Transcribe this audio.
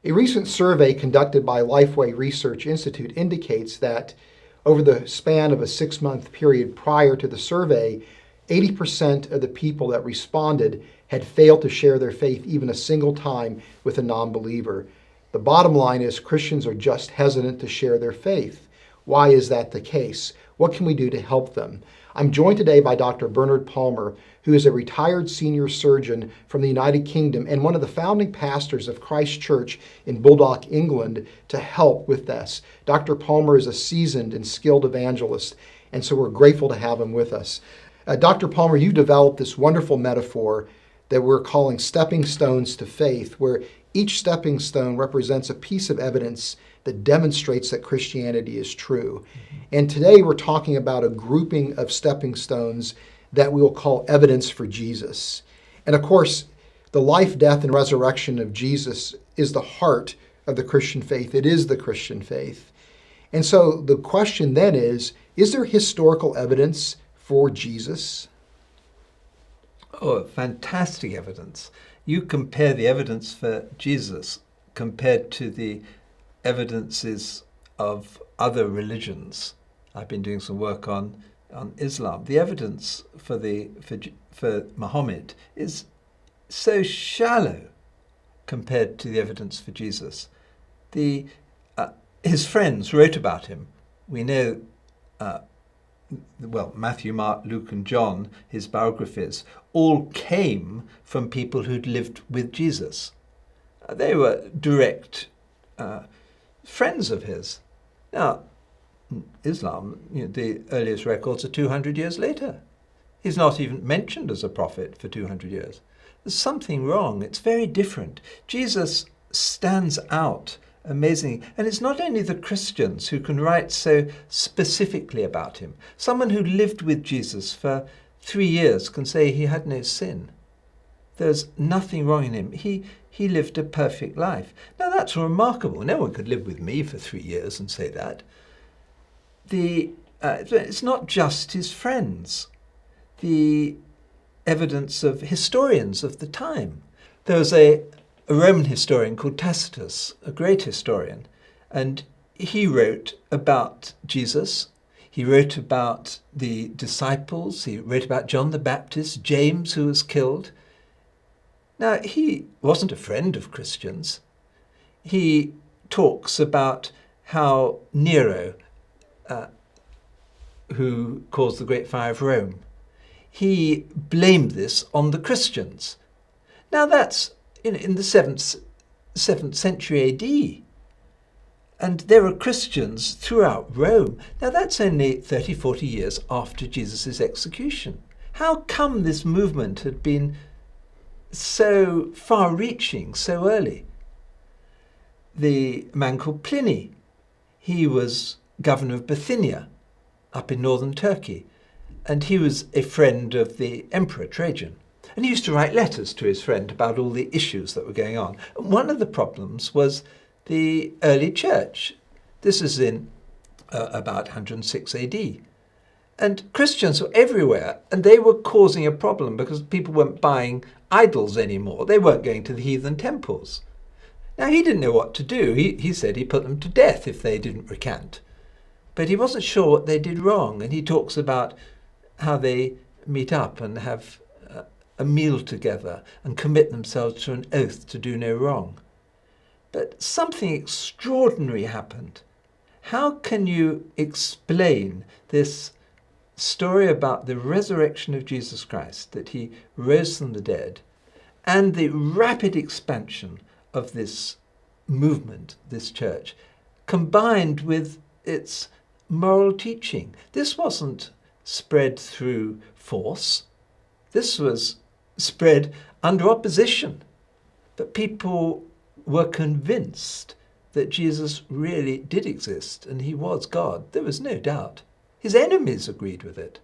A recent survey conducted by Lifeway Research Institute indicates that over the span of a 6-month period prior to the survey, 80% of the people that responded had failed to share their faith even a single time with a non-believer. The bottom line is Christians are just hesitant to share their faith. Why is that the case? What can we do to help them? I'm joined today by Dr. Bernard Palmer, who is a retired senior surgeon from the United Kingdom and one of the founding pastors of Christchurch in Baldock, England, to help with this. Dr. Palmer is a seasoned and skilled evangelist, and so we're grateful to have him with us. Dr. Palmer, you developed this wonderful metaphor that we're calling stepping stones to faith, where each stepping stone represents a piece of evidence that demonstrates that Christianity is true. And today we're talking about a grouping of stepping stones that we will call evidence for Jesus. And of course, the life, death, and resurrection of Jesus is the heart of the Christian faith. It is the Christian faith. And so the question then is there historical evidence for Jesus? Oh, fantastic evidence. You compare the evidence for Jesus compared to the evidences of other religions. I've been doing some work on Islam. The evidence for Muhammad is so shallow compared to the evidence for Jesus. His friends wrote about him. We know, Matthew, Mark, Luke, and John, his biographies, all came from people who'd lived with Jesus. They were direct friends of his. Now, Islam, the earliest records are 200 years later. He's not even mentioned as a prophet for 200 years. There's something wrong. It's very different. Jesus stands out amazingly. And it's not only the Christians who can write so specifically about him. Someone who lived with Jesus for 3 years can say he had no sin. There's nothing wrong in him. He lived a perfect life. Now that's remarkable. No one could live with me for 3 years and say that. It's not just his friends. The evidence of historians of the time. There was a Roman historian called Tacitus, a great historian, and he wrote about Jesus. He wrote about the disciples. He wrote about John the Baptist, James, who was killed. Now, he wasn't a friend of Christians. He talks about how Nero, who caused the Great Fire of Rome, he blamed this on the Christians. Now, that's in the 7th century AD. And there were Christians throughout Rome. Now, that's only 30, 40 years after Jesus' execution. How come this movement had been so far-reaching so early? The man called Pliny, he was governor of Bithynia up in northern Turkey, and he was a friend of the Emperor Trajan. And he used to write letters to his friend about all the issues that were going on. And one of the problems was the early church. This is in about 106 AD. And Christians were everywhere, and they were causing a problem because people weren't buying idols anymore. They weren't going to the heathen temples. Now, he didn't know what to do. He said he put them to death if they didn't recant. But he wasn't sure what they did wrong. And he talks about how they meet up and have a meal together and commit themselves to an oath to do no wrong. But something extraordinary happened. How can you explain this story about the resurrection of Jesus Christ, that he rose from the dead, and the rapid expansion of this movement, this church, combined with its moral teaching? This wasn't spread through force. This was spread under opposition. But people were convinced that Jesus really did exist and he was God. There was no doubt. His enemies agreed with it.